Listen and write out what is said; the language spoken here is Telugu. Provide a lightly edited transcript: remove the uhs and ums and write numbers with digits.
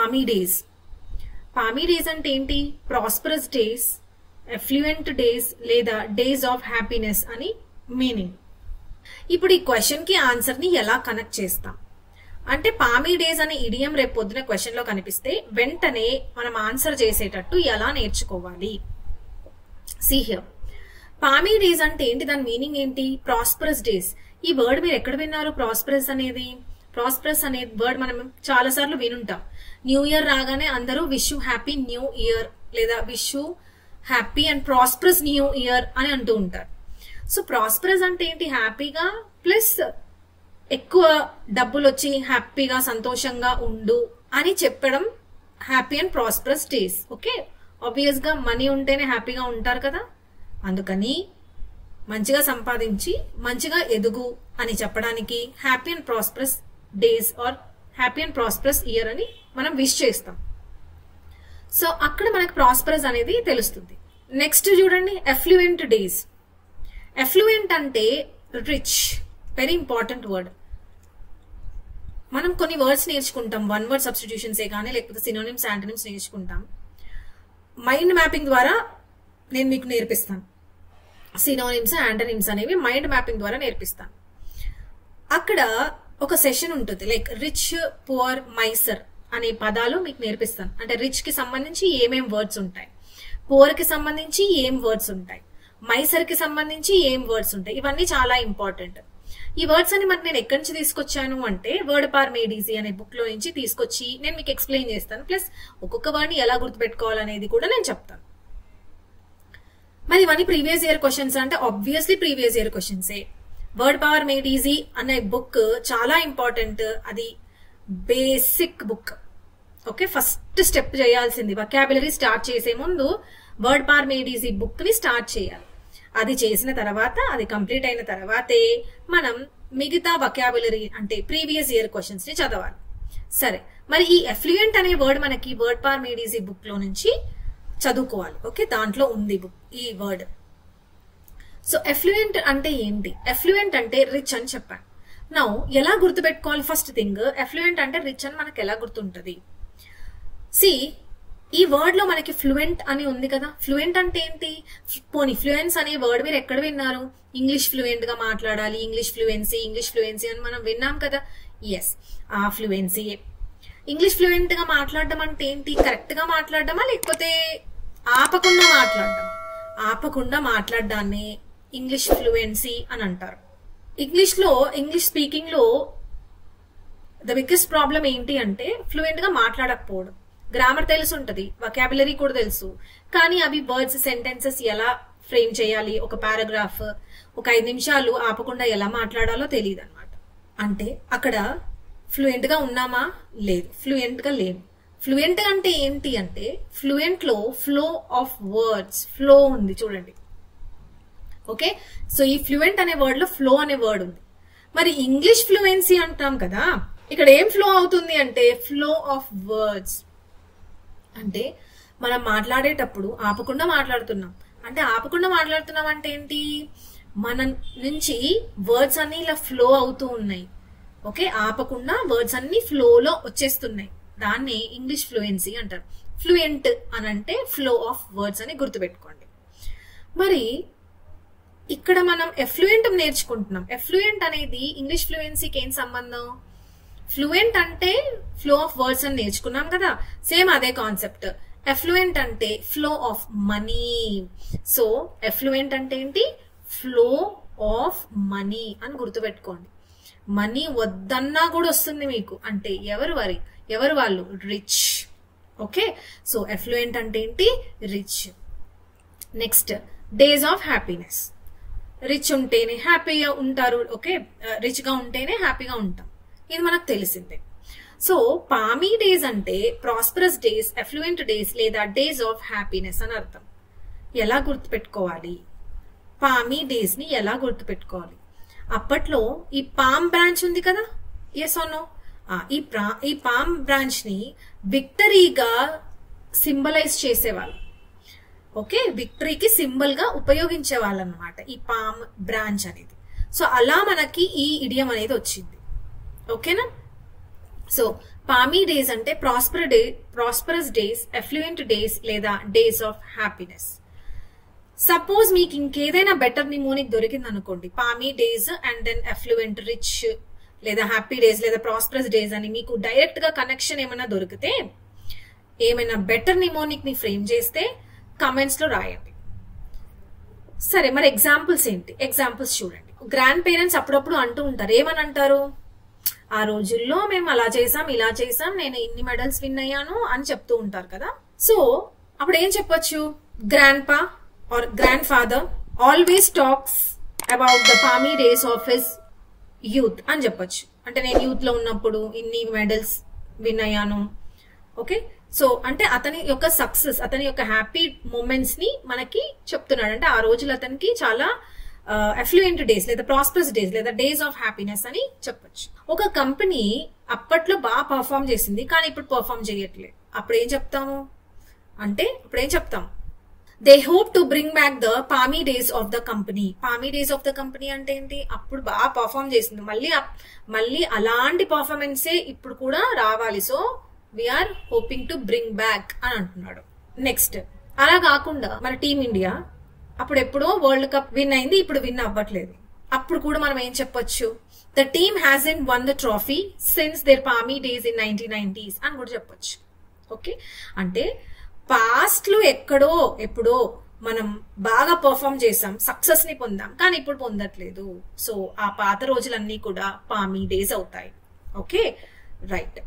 పామీ డేస్. పామీ డేస్ అంటే ఏంటి? ప్రాస్పరస్ డేస్, ఎఫ్లూయెంట్ డేస్ లేదా డేస్ ఆఫ్ హ్యాపీనెస్ అని మీనింగ్. ఇప్పుడు ఈ క్వశ్చన్ కి ఆన్సర్ ని ఎలా కనెక్ట్ చేస్తాం అంటే, పామీ డేస్ అనే ఇడియం రేపు పొద్దున క్వశ్చన్ లో కనిపిస్తే వెంటనే మనం ఆన్సర్ చేసేటట్టు ఎలా నేర్చుకోవాలి. సీ హియర్, పామీ డేస్ అంటే ఏంటి? దాని మీనింగ్ ఏంటి? Prosperous days. ఈ వర్డ్ మీరు ఎక్కడ విన్నారు? ప్రాస్పరస్ అనేది. ప్రాస్పరస్ అనే వర్డ్ మనం చాలా సార్లు వినుంటాం. న్యూ ఇయర్ రాగానే అందరూ wish you happy new year లేదా wish you happy and prosperous new year అని అంటూ ఉంటారు. సో ప్రాస్పరస్ అంటే ఏంటి? హ్యాపీగా ప్లస్ ఎక్కువ డబ్బులు వచ్చి హ్యాపీగా సంతోషంగా ఉండు అని చెప్పడం happy and prosperous days. Okay, obvious గా మనీ ఉంటేనే హ్యాపీగా ఉంటారు కదా, అందుకని మంచిగా సంపాదించి మంచిగా ఎదుగు అని చెప్పడానికి happy and prosperous days are happy and prosperous year అని మనం విష్ చేస్తాం. సో అక్కడ మనకు ప్రాస్పరస్ అనేది తెలుస్తుంది. నెక్స్ట్ చూడండి, ఎఫ్లూయెంట్ డేస్. ఎఫ్లూయెంట్ అంటే రిచ్, వెరీ ఇంపార్టెంట్ వర్డ్. మనం కొన్ని వర్డ్స్ నేర్చుకుంటాం, వన్ వర్డ్ సబ్స్టిట్యూషన్సే కానీ లేకపోతే సినోనిమ్స్, యాంటోనిమ్స్ నేర్చుకుంటాం. మైండ్ మ్యాపింగ్ ద్వారా నేను మీకు నేర్పిస్తాను. సినోనిమ్స్, యాంటోనిమ్స్ అనేవి మైండ్ మ్యాపింగ్ ద్వారా నేర్పిస్తాను. అక్కడ ఒక సెషన్ ఉంటుంది, లైక్ రిచ్, పువర్, మైసర్ అనే పదాలు మీకు నేర్పిస్తాను. అంటే రిచ్ కి సంబంధించి ఏమేం వర్డ్స్ ఉంటాయి, పువర్ కి సంబంధించి ఏం వర్డ్స్ ఉంటాయి, మైసర్ కి సంబంధించి ఏం వర్డ్స్ ఉంటాయి, ఇవన్నీ చాలా ఇంపార్టెంట్. ఈ వర్డ్స్ అని మరి నేను ఎక్కడి నుంచి తీసుకొచ్చాను అంటే, వర్డ్ పవర్ మేడ్ ఈజీ అనే బుక్ లో నుంచి తీసుకొచ్చి నేను మీకు ఎక్స్ప్లెయిన్ చేస్తాను. ప్లస్ ఒక్కొక్క వర్డ్ ని ఎలా గుర్తుపెట్టుకోవాలనేది కూడా నేను చెప్తాను. మరి ఇవన్నీ ప్రీవియస్ ఇయర్ క్వశ్చన్స్ అంటే ఆబ్వియస్లీ ప్రీవియస్ ఇయర్ క్వశ్చన్సే. వర్డ్ పవర్ మేడ్ ఈజీ అనే బుక్ చాలా ఇంపార్టెంట్. అది basic book. Okay, first step చేయాల్సింది వొకాబులరీ స్టార్ట్ చేసే ముందు word power made easy book ని స్టార్ట్ చేయాలి. అది చేసిన తర్వాత, అది కంప్లీట్ అయిన తర్వాతే మనం మిగతా వొకాబులరీ అంటే ప్రీవియస్ ఇయర్ క్వశ్చన్స్ ని చదవాలి. సరే, మరి ఈ ఎఫ్లూయెంట్ అనే వర్డ్ మనకి word power made easy book లో నుంచి చదువుకోవాలి. ఓకే, దాంట్లో ఉంది బుక్ ఈ వర్డ్. సో ఎఫ్లూయెంట్ అంటే ఏంటి? ఎఫ్లూయెంట్ అంటే రిచ్ అని చెప్పాను. నౌ ఎలా గుర్తుపెట్టుకోవాలి? ఫస్ట్ థింగ్, ఎఫ్లూయెంట్ అంటే రిచ్ అని మనకు ఎలా గుర్తుంటది? సి, ఈ వర్డ్ లో మనకి ఫ్లూయెంట్ అని ఉంది కదా. ఫ్లూయెంట్ అంటే ఏంటి? పోనీ ఫ్లూయెన్స్ అనే వర్డ్ మీరు ఎక్కడ విన్నారు? ఇంగ్లీష్ ఫ్లూయెంట్ గా మాట్లాడాలి, ఇంగ్లీష్ ఫ్లూయెన్సీ అని మనం విన్నాం కదా. ఎస్, ఆ ఫ్లూయెన్సీ. ఇంగ్లీష్ ఫ్లూయెంట్ గా మాట్లాడడం అంటే ఏంటి? కరెక్ట్ గా మాట్లాడడమా లేకపోతే ఆపకుండా మాట్లాడడం? ఆపకుండా మాట్లాడడాన్ని ఇంగ్లీష్ ఫ్లూయెన్సీ అని అంటారు. ఇంగ్లీష్ స్పీకింగ్ లో ద బిగ్గెస్ట్ ప్రాబ్లం ఏంటి అంటే ఫ్లూయెంట్ గా మాట్లాడకపోవడం. గ్రామర్ తెలిసి ఉంటది, వొకాబులరీ కూడా తెలుసు, కానీ అవి వర్డ్స్, సెంటెన్సెస్ ఎలా ఫ్రేమ్ చేయాలి, ఒక పారాగ్రాఫ్, ఒక 5 నిమిషాలు ఆపకుండా ఎలా మాట్లాడాలో తెలియదు అనమాట. అంటే అక్కడ ఫ్లూయెంట్ గా ఉన్నామా? లేదు, ఫ్లూయెంట్ గా లేము. ఫ్లూయెంట్ అంటే ఏంటి అంటే, ఫ్లూయెంట్ లో ఫ్లో ఆఫ్ వర్డ్స్, ఫ్లో ఉంది చూడండి. ఓకే, సో ఈ ఫ్లూయెంట్ అనే వర్డ్ లో ఫ్లో అనే వర్డ్ ఉంది. మరి ఇంగ్లీష్ ఫ్లూయెన్సీ అంటాం కదా, ఇక్కడ ఏం ఫ్లో అవుతుంది అంటే ఫ్లో ఆఫ్ వర్డ్స్. అంటే మనం మాట్లాడేటప్పుడు ఆపకుండా మాట్లాడుతున్నాం. అంటే ఆపకుండా మాట్లాడుతున్నాం అంటే ఏంటి? మన నుంచి వర్డ్స్ అన్ని ఇలా ఫ్లో అవుతూ ఉన్నాయి. ఓకే, ఆపకుండా వర్డ్స్ అన్ని ఫ్లోలో వచ్చేస్తున్నాయి. దాన్ని ఇంగ్లీష్ ఫ్లూయెన్సీ అంటారు. ఫ్లూయెంట్ అని అంటే ఫ్లో ఆఫ్ వర్డ్స్ అని గుర్తుపెట్టుకోండి. మరి ఇక్కడ మనం ఎఫ్లూయెంట్ నేర్చుకుంటున్నాం. ఎఫ్లూయెంట్ అనేది ఇంగ్లీష్ ఫ్లూయెన్సీకి ఏం సంబంధం? ఫ్లూయెంట్ అంటే ఫ్లో ఆఫ్ వర్డ్స్ అని నేర్చుకున్నాం కదా, సేమ్ అదే కాన్సెప్ట్. ఎఫ్లూయెంట్ అంటే flow of money. So affluent అంటే ఏంటి? ఫ్లో ఆఫ్ మనీ అని గుర్తుపెట్టుకోండి. మనీ వద్దన్నా కూడా వస్తుంది మీకు. అంటే ఎవరు వాళ్ళు? రిచ్. ఓకే, సో ఎఫ్లూయెంట్ అంటే ఏంటి? Rich. Next, days of happiness. Rich ఉంటేనే హ్యాపీగా ఉంటారు. ఓకే, రిచ్ గా ఉంటేనే హ్యాపీగా ఉంటాం, ఇది మనకు తెలిసిందే. సో పామీ డేస్ అంటే ప్రాస్పరస్ డేస్, ఎఫ్లూయెంట్ డేస్ లేదా డేస్ ఆఫ్ హ్యాపీనెస్ అని అర్థం. ఎలా గుర్తుపెట్టుకోవాలి? పామీ డేస్ ని ఎలా గుర్తుపెట్టుకోవాలి? అప్పట్లో ఈ పామ్ బ్రాంచ్ ఉంది కదా, ఎస్ ఆర్ నో? ఈ పామ్ బ్రాంచ్ ని విక్టరీగా సింబలైజ్ చేసేవాళ్ళు. ఓకే, విక్టరీకి సింబల్ గా ఉపయోగించే వాళ్ళు అనమాట ఈ పామ్ బ్రాంచ్ అనేది. సో అలా మనకి ఈ ఇడియం అనేది వచ్చింది. ఓకేనా? సో పామీ డేస్ అంటే ప్రాస్పరస్ డేస్, ఎఫ్లూయెంట్ డేస్ లేదా డేస్ ఆఫ్ హ్యాపీనెస్. సపోజ్ మీకు ఇంకేదైనా బెటర్ నిమోనిక్ దొరికింది అనుకోండి, palmy days and then affluent, rich లేదా హ్యాపీ డేస్ లేదా ప్రాస్పరస్ డేస్ అని మీకు డైరెక్ట్ గా కనెక్షన్ ఏమైనా దొరికితే, ఏమైనా బెటర్ నిమోనిక్ ని ఫ్రేమ్ చేస్తే కమెంట్స్ లో రాయండి. సరే, మరి ఎగ్జాంపుల్స్ ఏంటి? ఎగ్జాంపుల్స్ చూడండి. గ్రాండ్ పేరెంట్స్ అప్పుడప్పుడు అంటూ ఉంటారు, ఏమని అంటారు? ఆ రోజుల్లో మేము అలా చేసాం, ఇలా చేసాం, నేను ఇన్ని మెడల్స్ విన్ అయ్యాను అని చెప్తూ ఉంటారు కదా. సో అప్పుడు ఏం చెప్పొచ్చు? Grand pa or grand father always talks about the palmy days of his youth అని చెప్పొచ్చు. అంటే నేను యూత్ లో ఉన్నప్పుడు ఇన్ని మెడల్స్ విన్ అయ్యాను. ఓకే, సో అంటే అతని యొక్క సక్సెస్, అతని యొక్క హ్యాపీ మూమెంట్స్ ని మనకి చెప్తున్నాడు. అంటే ఆ రోజులు అతనికి చాలా ఎఫ్లూయెంట్ డేస్ లేదా ప్రాస్పరస్ డేస్ లేదా డేస్ ఆఫ్ హ్యాపీనెస్ అని చెప్పొచ్చు. ఒక కంపెనీ అప్పట్లో బాగా పర్ఫామ్ చేసింది కానీ ఇప్పుడు పర్ఫామ్ చేయట్లేదు. అప్పుడు ఏం చెప్తాము? They hope to bring back the palmy days of the company. Palmy days of the company అంటే ఏంటి? అప్పుడు బాగా పర్ఫామ్ చేసింది, మళ్ళీ అలాంటి పర్ఫార్మెన్సే ఇప్పుడు కూడా రావాలి. So we're hoping to bring back అని అంటున్నాడు. నెక్స్ట్, అలా కాకుండా మన టీమిండియా అప్పుడు ఎప్పుడో వరల్డ్ కప్ విన్ అయింది, ఇప్పుడు విన్ అవ్వట్లేదు. అప్పుడు కూడా మనం ఏం చెప్పొచ్చు? The team hasn't won the trophy since their palmy days in 1990s అని కూడా చెప్పొచ్చు. ఓకే, అంటే పాస్ట్ లో ఎప్పుడో మనం బాగా పర్ఫామ్ చేసాం, సక్సెస్ ని పొందాం, కానీ ఇప్పుడు పొందట్లేదు. సో ఆ పాత రోజులన్నీ కూడా పామీ డేస్ అవుతాయి. Okay, right.